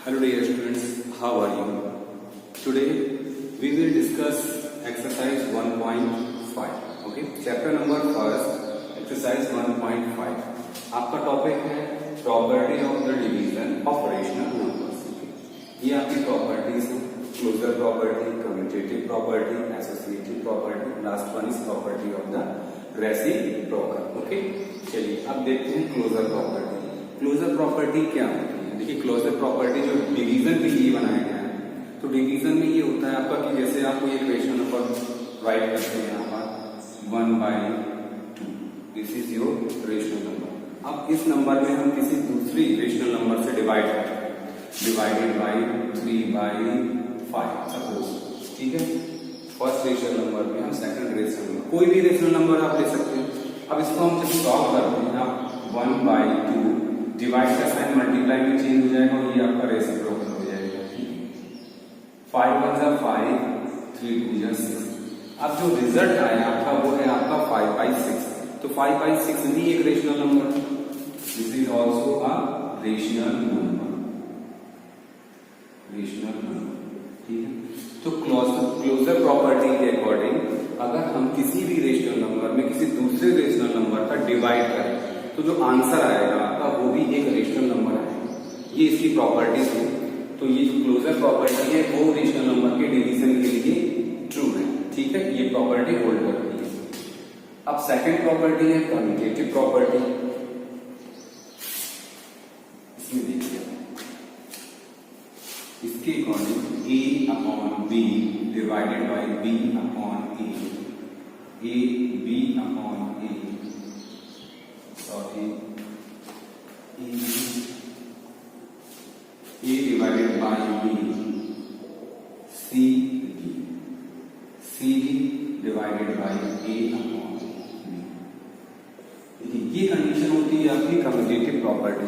Hello dear students, how are you? Today we will discuss exercise 1.5. Okay, chapter number first, exercise 1.5. आपका topic है property of the division of rational numbers. ये आपकी properties हैं, closure property, commutative property, associative property, last one is property of the reciprocal. Okay, चलिए अब देखते हैं closure property. Closure property क्या होती है? देखिए, क्लोजर प्रॉपर्टी जो डिवीजन के लिए बनाया गया है, तो डिवीजन में ये होता है आपका कि जैसे आप कोई एक रेशनल नंबर राइट करते हैं यहाँ पर 1/2, this is your rational number. अब इस नंबर में हम किसी दूसरी रेशनल नंबर से डिवाइड करते हैं, डिवाइडेड बाई 3/5 सपोज. ठीक है, फर्स्ट रेशनल नंबर में हम सेकंड रेशनल नंबर, कोई भी रेशनल नंबर आप ले सकते हैं. अब इसको हम जब सॉल्व करते हैं, आप 1/2 डिवाइड का साइन मल्टीप्लाई में चेंज हो जाएगा और ये आपका रेसिप्रोकल हो जाएगा. 5 1 जा 5, 3 2 जा 6. अब जो रिजल्ट आया आपका वो है आपका 5/6. तो 5/6 भी एक rational number, this is also a rational number. Rational number, ठीक है. तो क्लोजर प्रॉपर्टी के अकॉर्डिंग अगर हम किसी भी रेशनल नंबर में किसी दूसरे रेशनल नंबर का डिवाइड करें तो जो आंसर आएगा आपका वो भी एक रेशनल नंबर आएगा. ये इसकी प्रॉपर्टीज है. तो ये जो क्लोजर प्रॉपर्टी है वो रेशनल नंबर के डिवीजन के लिए ट्रू है. ठीक है, ये प्रॉपर्टी होल्ड करती है. अब सेकंड प्रॉपर्टी है कम्यूटेटिव प्रॉपर्टी. इसमें देखिए, इसके according A/B divided by B/A, B/A, sorry, A divided by B, C divided by A/B. देखिए, ये कंडीशन होती है आपकी कम्यूटेटिव प्रॉपर्टी.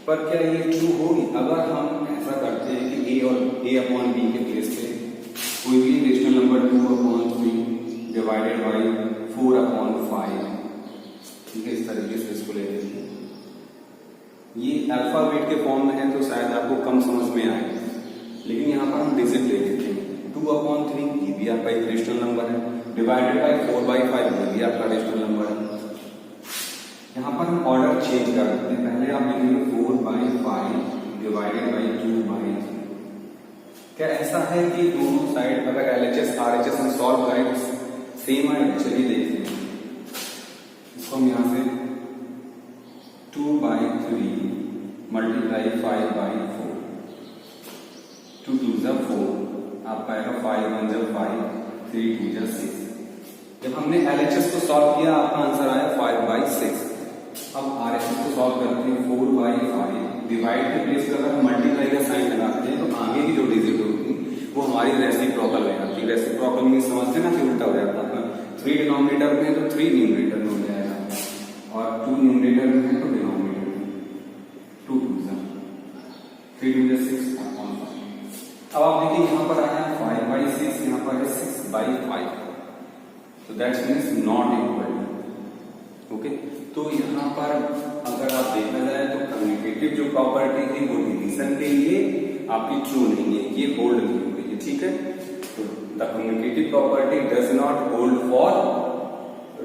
पर क्या ये ट्रू होगी? अगर हम ऐसा करते हैं कि A/B के प्लेस पे कोई भी रेशनल नंबर 2/3 डिवाइडेड बाई 4/5, ठीक है, इस तरीके से इसको ले लेते हैं. ये अल्फाबेट के फॉर्म में है तो शायद आपको कम समझ में आए, लेकिन यहाँ पर हम डिजिट ले लेते हैं. 2/3 ये भी आपका एक रेशनल नंबर है, डिवाइडेड बाई 4/5 ये भी आपका रेशनल नंबर है. यहाँ पर हम ऑर्डर चेंज कर देते हैं. पहले आप लिखेंगे 4/5 डिवाइडेड बाई 2/3. क्या ऐसा है कि दोनों साइड अगर LHS RHS हम सॉल्व करें तो सेम आएगा? चलिए देखते हैं. इसको हम यहाँ से 2/3 मल्टीप्लाई 5/4, 2 2 जा 4, आपका आएगा 5 1 जा 5, 3 2 जा 6. जब हमने LHS को सॉल्व किया आपका आंसर आया 5/6. अब RHS को सॉल्व करते हैं 4/5. डिवाइड के प्लेस पर अगर मल्टीप्लाई का साइन लगाते हैं तो आगे की जो डिजिट होगी वो हमारी रेसिप्रोकल हो जाती है. रेसिप्रोकल में समझते ना कि उल्टा हो जाता है. 3 डिनोमिनेटर में है तो 3 न्यूमरेटर में हो जाएगा, और 2 न्यूमरेटर में है तो डिनोमिनेटर में 2 2 जा 3 2 जा 6/5. अब आप देखिए यहाँ पर आया 5/6, यहाँ पर है 6/5. तो that means not equal. Okay, तो यहाँ पर अगर आप देखा जाए तो कम्यूटेटिव जो प्रॉपर्टी है वो डिवीजन के लिए आपकी ट्रू नहीं है, ये होल्ड नहीं हो रही है. ठीक है, तो the commutative property does not hold for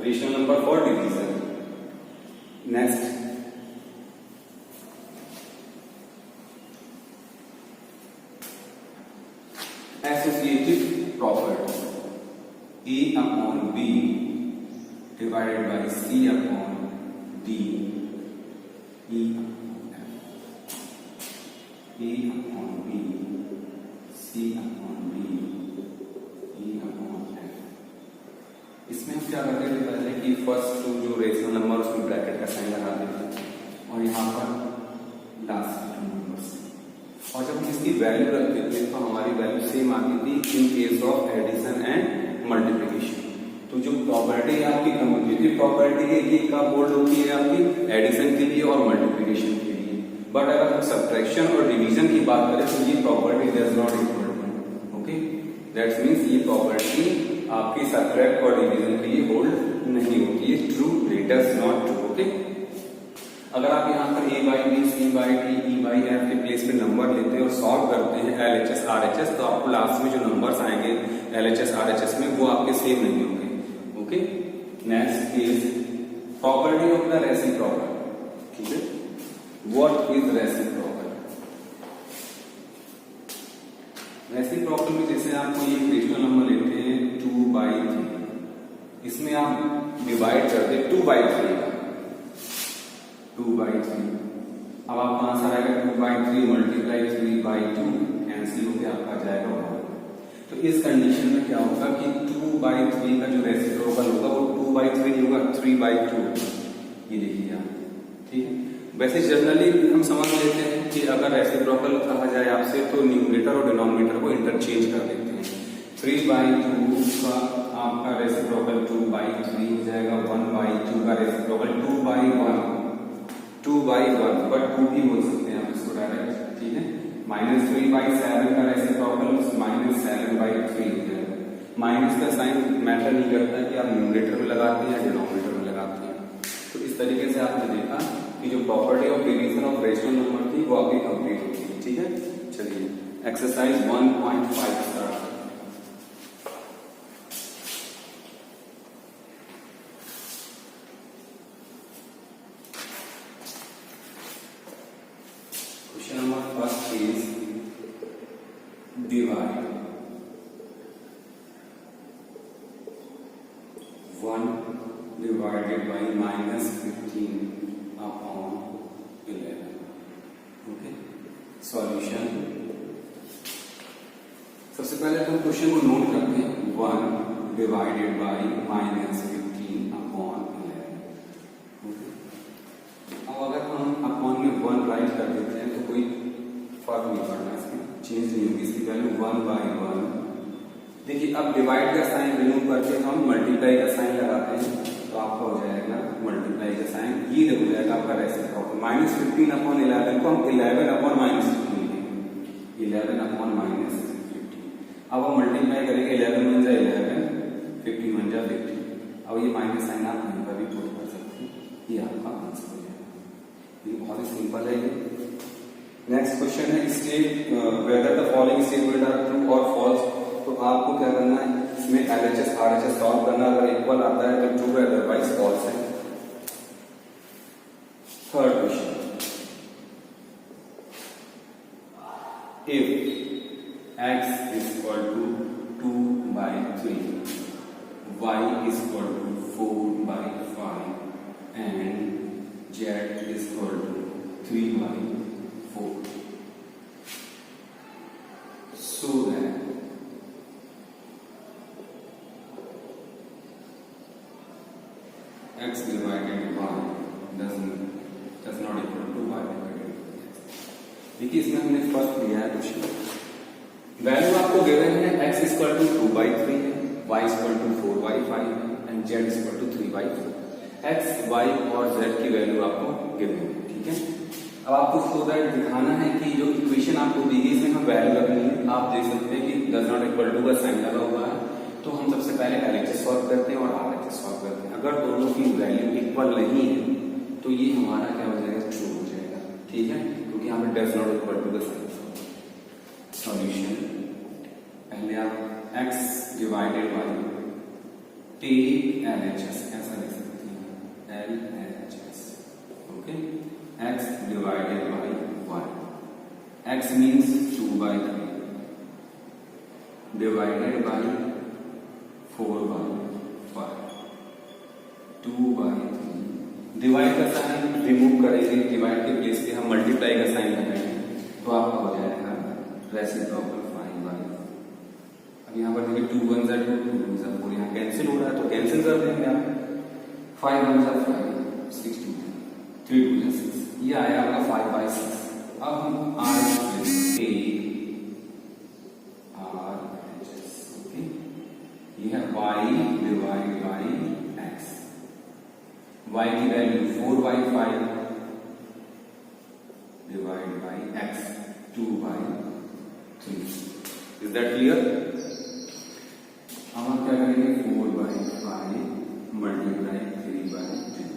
rational number for division. Next, associative property. A/B divided by C/D, E/F, A/B, C/D, E/F. इसमें हम क्या करते थे पहले कि फर्स्ट जो रेशनल नंबर उसमें ब्रैकेट का साइन लगा देते थे और यहाँ पर लास्ट नंबर्स. और जब हम इसकी वैल्यू रखते थे तो हमारी वैल्यू सेम आती थी in case of addition and multiplication. तो जो प्रॉपर्टी है आपकी कम्यूटेटिव प्रॉपर्टी है ये कब होल्ड होती है? आपकी एडिशन के लिए और मल्टीप्लिकेशन के लिए. बट अगर हम सब्ट्रैक्शन और डिवीजन की बात करें तो ये property does not equal to. Okay, that means ये प्रॉपर्टी आपकी सब्ट्रैक्ट और डिवीजन के लिए होल्ड नहीं होती है. True, it does not true. Okay, अगर आप यहाँ पर a by B, C by D, E by F के प्लेस पे नंबर लेते हैं और सॉल्व करते हैं LHS RHS, तो आपको लास्ट में जो नंबर्स आएंगे LHS RHS में वो आपके सेम नहीं होंगे। Okay, next is property of the reciprocal. ठीक है, व्हाट इज रेसिप्रोकल? रेसिप्रोकल में जैसे आपको ये रेशनल नंबर लेते हैं 2/3, इसमें आप डिवाइड करते हैं 2/3 का, 2/3। अब आपका आंसर आएगा 2/3 मल्टीप्लाई 3/2, कैंसिल होकर आपका जाएगा 1। तो इस कंडीशन में क्या होगा कि 2/3 का जो रेसिप्रोकल होगा वो 2/3 नहीं होगा, 3/2। ये देखिए आप, ठीक है। वैसे जनरली हम समझ लेते हैं कि अगर रेसिप्रोकल कहा जाए आपसे तो न्यूमरेटर और डिनोमिनेटर को इंटरचेंज कर देते हैं। 3/2 का आपका रेसिप्रोकल 2/3 हो जाएगा, 1/2 का रेसिप्रोकल 2/1, 2/1, बट 2 भी बोल सकते हैं आप इसको डायरेक्ट, ठीक है। -3/7 का रेसिप्रोकल -7/3 हो जाएगा। माइनस का साइन मैटर नहीं करता है कि आप न्यूमरेटर में लगाते हैं या डिनोमिनेटर में लगाते हैं। तो इस तरीके से आपने देखा कि जो property of division of rational number थी वो आपकी कंप्लीट होती है। ठीक है, चलिए exercise 1.5 start. Question number first is divide 1 divided by -15 upon 11. Okay, solution. सबसे पहले हम क्वेश्चन को नोट करते हैं, 1 divided by -15 upon 11। ओके, अब अगर हम अपॉन में 1 राइट कर देते हैं तो कोई फर्क नहीं पड़ना, इसमें चेंज नहीं होगी, इसकी वैल्यू 1/1। देखिए अब डिवाइड का साइन रिमूव करके हम मल्टीप्लाई का साइन लगाते हैं, तो आपका हो जाएगा मल्टीप्लाई का साइन, ये हो जाएगा आपका रेसिप्रोकल। -15 अपॉन 11 को हम 11 अपॉन -15 लिखेंगे, 11 अपॉन -15। अब हम मल्टीप्लाई करेंगे, 11 बन जाए 11, 15 बन जाए 50। अब ये माइनस साइन आप कहीं पर भी पुट कर सकते हैं, ये आपका आंसर हो जाएगा। ये बहुत ही सिंपल है। नेक्स्ट क्वेश्चन है, state whether the following statement are true और फॉल्स। तो आपको क्या करना है, इसमें LHS RHS सॉल्व करना, अगर इक्वल आता है तो ट्रू है, अदरवाइज फॉल्स है। Third question, if x is equal to 2/3, y is equal to 4/5 and z is equal to 3/4, so that x divided by does not equal to y divided by x। देखिए इसमें हमने first लिया है question, value आपको given है x equal to 2/3 है, y equal to 4/5 है and z equal to 3/4। x, y और z की वैल्यू आपको गिवन है, ठीक है। अब आपको सो दैट दिखाना है कि जो इक्वेशन आपको दी गई इसमें हम वैल्यू रखनी है। आप देख सकते हैं कि डज नॉट इक्वल टू का साइन लगा हुआ है, तो हम सबसे पहले LHS सॉल्व करते हैं और RHS सॉल्व करते हैं। अगर दोनों की वैल्यू इक्वल नहीं है तो ये हमारा क्या हो जाएगा, ट्रू हो जाएगा, ठीक है, क्योंकि यहाँ पे डज नॉट इक्वल टू का साइन। सॉल्यूशन, पहले आप x divided by take LHS ऐसा लिख सकते हैं, LHS। ओके, x divided by 1, x means 2/3 divided by 4/5, 2/3। Divide का साइन रिमूव करेंगे, डिवाइड के प्लेस पे हम मल्टीप्लाई का साइन लगाएंगे, तो आपका हो जाएगा रेसिप्रोकल 5/4। अब यहाँ पर देखिए 2 1 2 2 2 4, यहाँ कैंसिल हो रहा है तो कैंसिल कर देंगे आप, 5 1 5, 6 2 3 2 6, ये आया आपका 5/6। अब हम RHS, ओके, ये है y divide by x, y की value 4/5 divide by x 2/3। Is that clear? अब हम क्या करेंगे, 4/5 मल्टीप्लाई 3/3,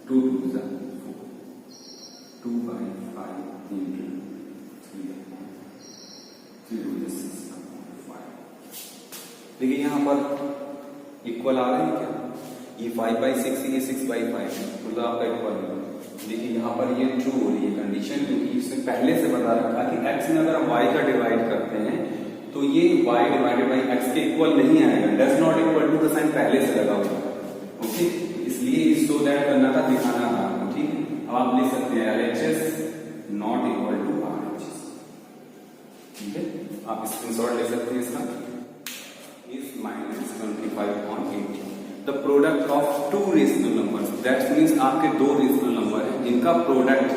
2 2 4, into 3 to the 6/5। देखिए यहाँ पर इक्वल आ रहे हैं क्या, ये 5/6 ये 6/5 है, मतलब आपका इक्वल है। देखिए यहाँ पर ये ट्रू हो रही है कंडीशन, क्योंकि इसने पहले से बता रखा कि x में अगर हम y का डिवाइड करते हैं तो ये y डिवाइडेड बाई x के इक्वल नहीं आएगा, डज नॉट इक्वल टू का साइन पहले से लगा हुआ है। ओके, इसलिए सो दैट करना था, दिखाना था आपको। ठीक है, अब आप लिख सकते हैं LHS not equal to RHS। ठीक है, आप स्क्रीनशॉट ले सकते हैं इसका। Is -25.80 the product of two rational numbers, that means आपके दो रेशनल नंबर हैं जिनका प्रोडक्ट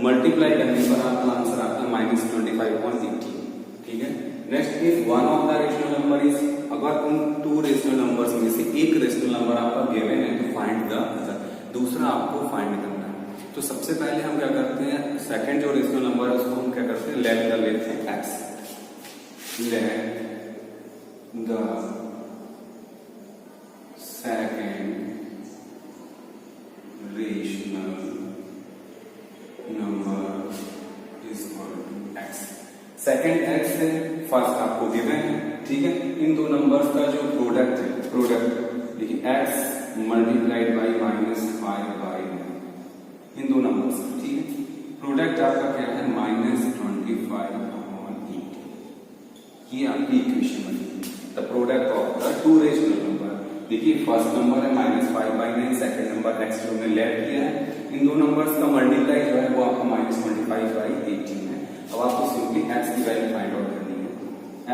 मल्टीप्लाई करने पर आपका आंसर आता है -25.80। ठीक है, next is one of the rational number is, अगर उन टू रेशनल नंबर्स में से एक रेशनल नंबर आपका गिवन है तो फाइंड द अदर, दूसरा आपको फाइंड करना है। तो सबसे पहले हम क्या करते हैं, सेकंड जो रेशनल नंबर है उसको हम क्या करते हैं, लेट कर लेते हैं x, let the second rational number is equal to x। Second x है, फर्स्ट आपको गिवन है। ठीक है, इन दो नंबर्स का जो प्रोडक्ट है, प्रोडक्ट देखिए x मल्टीप्लाइड बाई -5/9 इन दो नंबर्स। ठीक है, प्रोडक्ट आपका क्या है -25/80। ये आपकी इक्वेशन बनी, the product of the two rational number. देखिए फर्स्ट नंबर है -5/9, सेकंड नंबर x जो हमने लेट किया है, इन दो नंबर्स का मल्टीप्लाई जो है वो आपका -25/18 है। अब आपको सिंपली x की वैल्यू फाइंड आउट करनी है,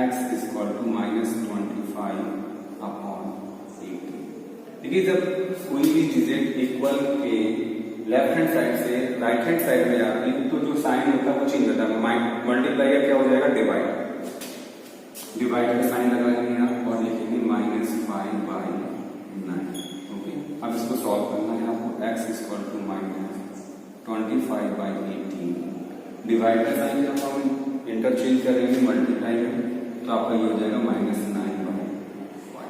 x इज इक्वल टू -25/18। देखिए जब कोई भी डिजिट इक्वल के लेफ्ट हैंड साइड से राइट हैंड साइड में जाती है तो जो साइन होता है वो चेंज होता है, मल्टीप्लाई का क्या हो जाएगा, डिवाइड, डिवाइड का साइन लगाएंगे आप और लिखेंगे -5/9। ओके, अब इसको सॉल्व करना है आपको, x is equal to -25/18, divide का साइन जब हम इंटरचेंज करेंगे मल्टीप्लाई में तो आपका ये हो जाएगा -9/5।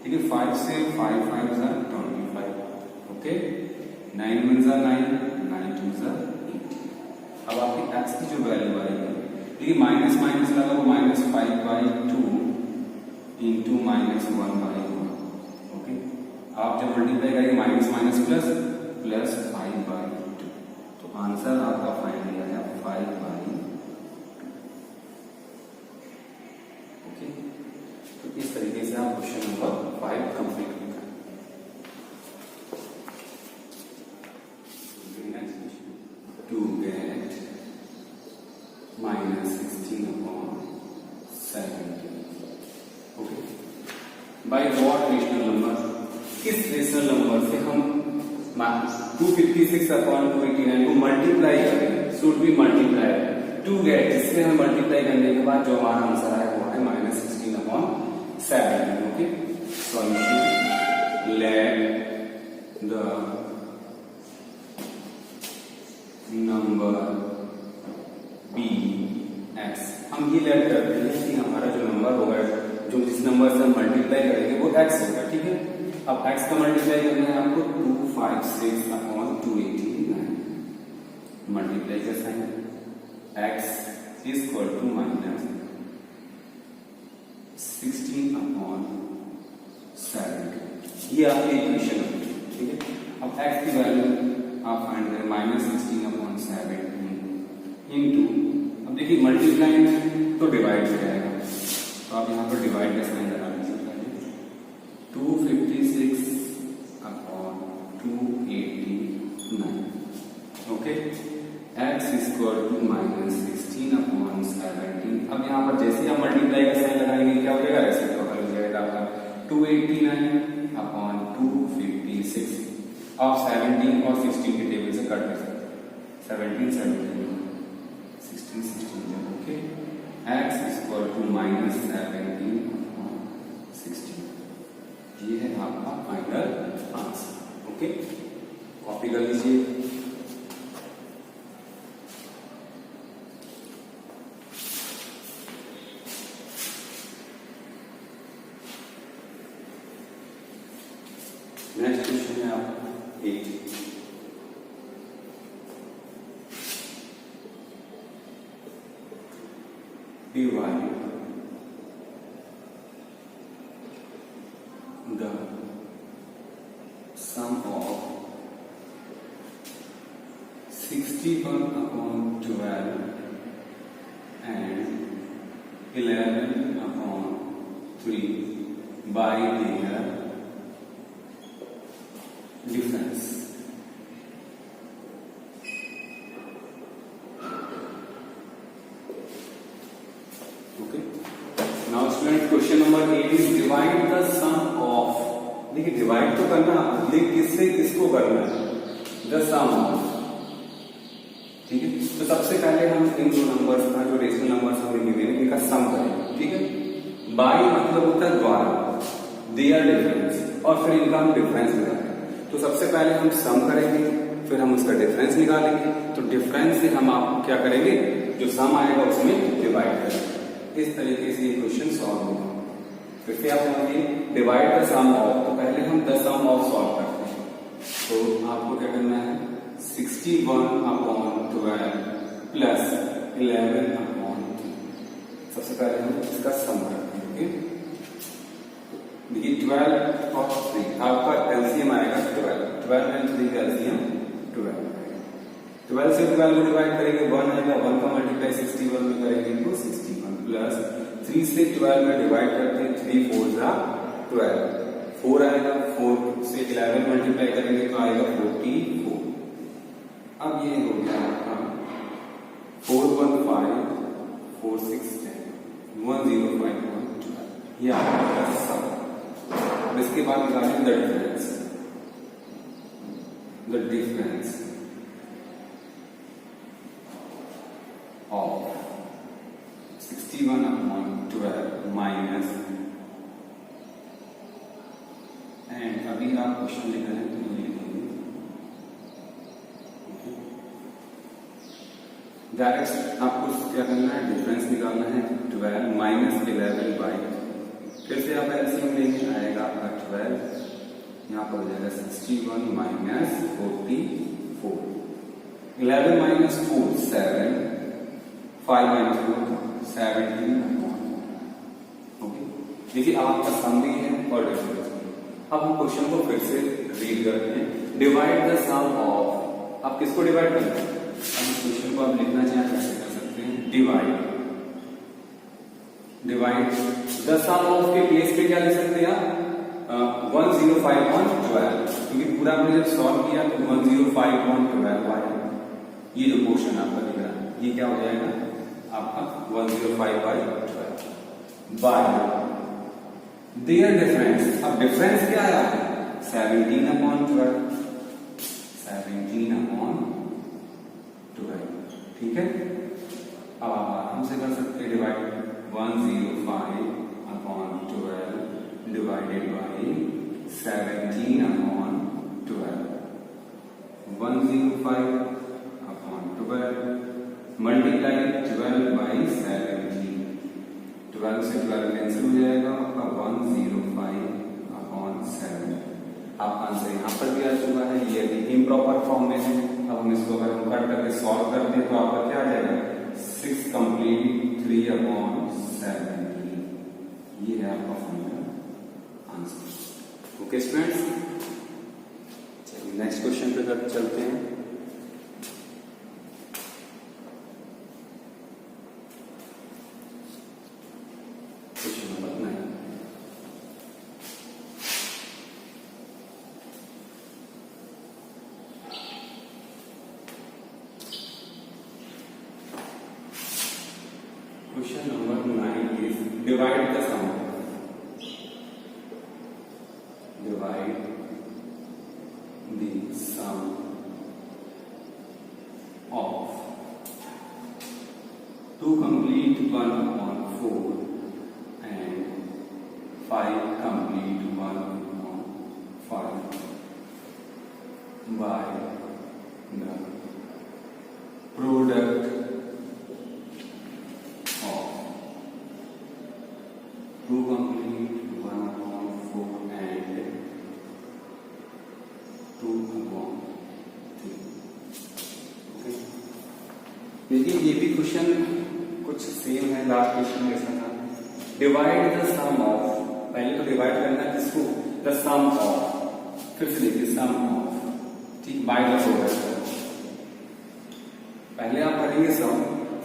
ठीक है, 5 से 5 5 = 25। ओके, 9 1 = 9, 9 2 = 18। अब आपकी x की जो वैल्यू आएगी, देखिए माइनस माइनस लगा वो -5/2 इंटू -1/1। ओके, आप जब मल्टीप्लाई करेंगे माइनस माइनस प्लस प्लस 5/2, तो आंसर आपका फाइनल आया 5/2। ओके, तो इस तरीके से आप क्वेश्चन नंबर 5 कंप्लीट करें। To get -16/17। Okay, by what rational number, किस रेशनल नंबर से हम 256/289 को मल्टीप्लाई करें, should be multiply to get, जिससे हम मल्टीप्लाई करने के बाद जो हमारा आंसर आया वो है -16/17। Okay, solution, let the number be X. हम ये लेट करते हैं कि हमारा जो नंबर होगा, जो जिस नंबर से हम मल्टीप्लाई करेंगे वो x होगा। ठीक है, अब x का मल्टीप्लाई करना है आपको 256/289, मल्टीप्लाई का sign, x is equal to -16/17। ये आपकी इक्वेशन है। ठीक है, अब x की वैल्यू आप फाइंड करें -16/17 इंटू, अब देखिए मल्टीप्लाई में तो डिवाइड हो जाएगा, तो आप यहाँ पर डिवाइड का साइन लगा लीजिए, 256/289। Okay, x is equal to -16/17। अब यहाँ पर जैसे आप मल्टीप्लाई का साइन लगाएंगे क्या हो जाएगा, ऐसे टोटल हो जाएगा आपका 289/256। आप 17 और 16 के टेबल से कट कर सकते हैं, 17 17 16 16। Okay, x is equal to -17/16। ये है आपका फाइनल आंसर। ओके, कॉपी कर लीजिए। नेक्स्ट क्वेश्चन है आपका 8। divide the sum of 61 upon 12 and 11 upon 3 by their difference. Okay. Now student, question number 8 is divide the sum of. देखिए divide तो करना, ये किससे किसको करना है? The sum of. ठीक है, तो सबसे पहले हम इन दो नंबर्स का जो रेशनल नंबर्स हमें गिवन है इनका सम करेंगे. ठीक है, बाई मतलब होता है द्वारा, देयर डिफरेंस, और फिर इनका हम डिफरेंस निकालेंगे. तो सबसे पहले हम सम करेंगे, फिर हम उसका डिफरेंस निकालेंगे. तो डिफरेंस से हम आप क्या करेंगे, जो सम आएगा उसमें डिवाइड करेंगे. इस तरीके से ये क्वेश्चन सॉल्व होगा. फिर से आप समझिए, डिवाइड द सम ऑफ, तो पहले हम द सम ऑफ सॉल्व करते हैं. तो आपको क्या करना है, 61 अपॉन 12 प्लस 11 अपॉन 3. सबसे पहले हम इसका सम करते हैं. ओके, देखिए 12 और 3 आपका एलसीएम आएगा 12. 12 एंड 3 का एलसीएम 12 आएगा. 12 से 12 को डिवाइड करेंगे 1 आएगा, 1 का मल्टीप्लाई 61 में करेंगे तो 61 प्लस 3 से 12 में डिवाइड करते हैं, 3 4 जा 12, 4 आएगा, 4 से 11 मल्टीप्लाई करेंगे तो आएगा 44. अब ये हो गया आपका 415 46 10 105112. ये आपका सम. इसके बाद निकालें the difference. The difference of 61 upon 12 minus, and अभी आप क्वेश्चन लिख रहे हैं तो ये लिखेंगे डायरेक्ट. आपको क्या करना है, डिफरेंस निकालना है. 12 माइनस 11 बाई, फिर से आप एलसीएम लेंगे, आएगा आपका 12, यहाँ पर हो जाएगा 61 माइनस 44. 11 minus 4 7, 5 minus 4 17. ओके, देखिए आपका सम भी है और डिफरेंस भी. अब हम क्वेश्चन को फिर से रीड करते हैं. डिवाइड द सम ऑफ, आप किसको डिवाइड करते हैं? अब इस क्वेश्चन को आप लिखना चाहें कैसे कर सकते हैं, डिवाइड द सम ऑफ के प्लेस पे क्या लिख सकते हैं आप, 105 on 12, क्योंकि पूरा हमने जब सॉल्व किया तो 105 on 12 आया. ये जो क्वेश्चन आपका दिख रहा है ये क्या हो जाएगा आपका 105/12 बाय देयर डिफरेंस. अब डिफरेंस क्या आया है, 17 upon 12. 17 upon 12. ठीक है, अब आप आराम से कर सकते हैं divide. 105 upon 12 divided by 17 upon 12. 105 upon 12 multiply 12 by 17. 12 से 12 कैंसिल हो जाएगा, आपका 105 अपॉन 7. आपका आंसर यहाँ पर भी आ चुका है. ये इम्प्रॉपर फॉर्म में है. अब हम इसको अगर हम कट करके सॉल्व करते हैं तो आपका क्या आ जाएगा, 6 कंप्लीट 3 अपॉन 17. ये है आपका फाइनल आंसर. ओके स्टूडेंट्स, चलिए नेक्स्ट क्वेश्चन पे चलते हैं. Question number 9. Question number 9 is divide the sum. Divide the sum of 2 complete 1 upon 4 and 5 complete 1 upon 5 by the product of 2 complete 1 upon 4 and 2 upon 3. Okay, देखिए ये भी question कुछ same है last question कैसा था, डिवाइड द सम ऑफ, पहले तो divide करना किसको, द सम ऑफ, फिर से देखिए सम ऑफ, ठीक, बाय द प्रोडक्ट। पहले आप करेंगे सम,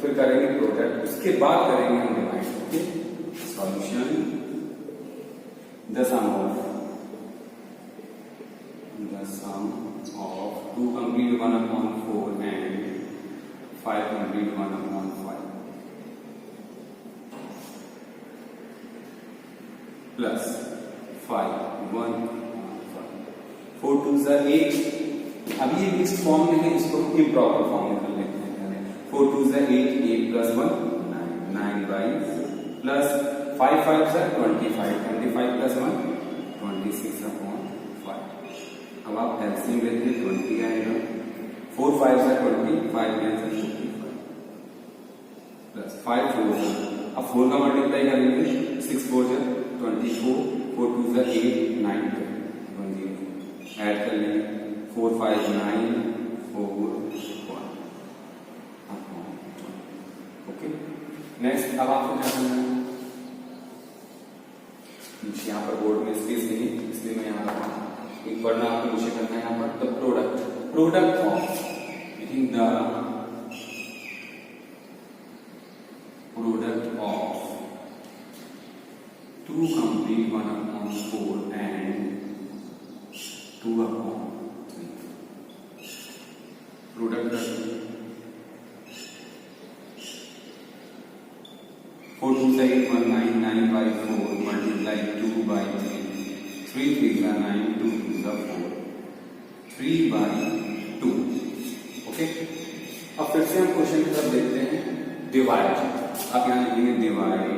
फिर करेंगे प्रोडक्ट, उसके बाद करेंगे हम divide. Okay, solution the sum of 2 complete 1/4 and 5 complete 1/5 plus 5 1/5 4 2 8। अब ये मिक्स्ड फॉर्म में है, इसको हम इम्प्रॉपर फॉर्म में कर लेते हैं। 4 2 8 8 plus 1 9 9 by plus 5 5 25 25 plus 1 26/5। अब आप एलसीएम लेते हैं 20 आएगा, 4 5 20 5 9 55 प्लस 5 4 अब 4 का मल्टीप्लाई करेंगे 6 4 24 4 2 8 9 10 ऐड कर लेंगे 4 5 9 4 1। ओके, नेक्स्ट अब आपको क्या करना है, यहाँ पर बोर्ड में स्पेस नहीं इसलिए मैं यहाँ रखा, एक पढ़ना आपको मुझे करना है यहाँ पर, the product of, the product of 2 complete 1/4 and 2/3। Product 4 2 8 1 9 9 by 4 multiply 2 by 3 3 3 9 2 2 4 3 by 2। Okay, अब फिर से हम क्वेश्चन की तरफ देखते हैं, डिवाइड। आप यहाँ लिखेंगे डिवाइड,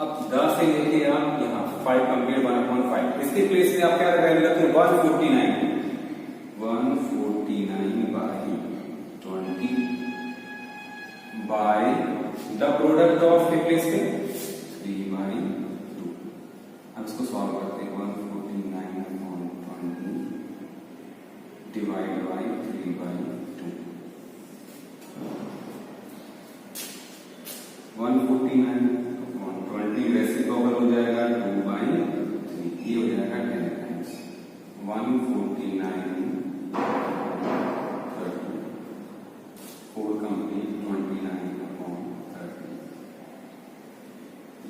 अब 10 से लेके आप यहाँ 5 कंप्लीट 1/5, इसके प्लेस में आप क्या वैल्यू रखें 149 by 20 by the product of के प्लेस पे 3 by 2। अब इसको सॉल्व करते हैं, 149/20 डिवाइड बाय 3 by 2। 149/20 रेसिप्रोकल हो जाएगा 2 by 3, ये हो जाएगा 10 टाइम्स 149 4 कंप्लीट 29/30।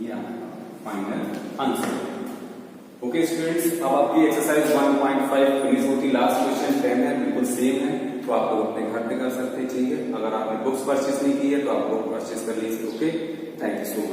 ये फाइनल आंसर। ओके स्टूडेंट्स, अब आपकी एक्सरसाइज 1.5 फिनिश होती, लास्ट क्वेश्चन 10 है, बिल्कुल सेम है, तो आप लोग अपने घर पे कर सकते हैं। चाहिए अगर आपने बुक्स परचेज नहीं की है तो आप बुक परचेज कर लीजिए। Okay, thank you so much.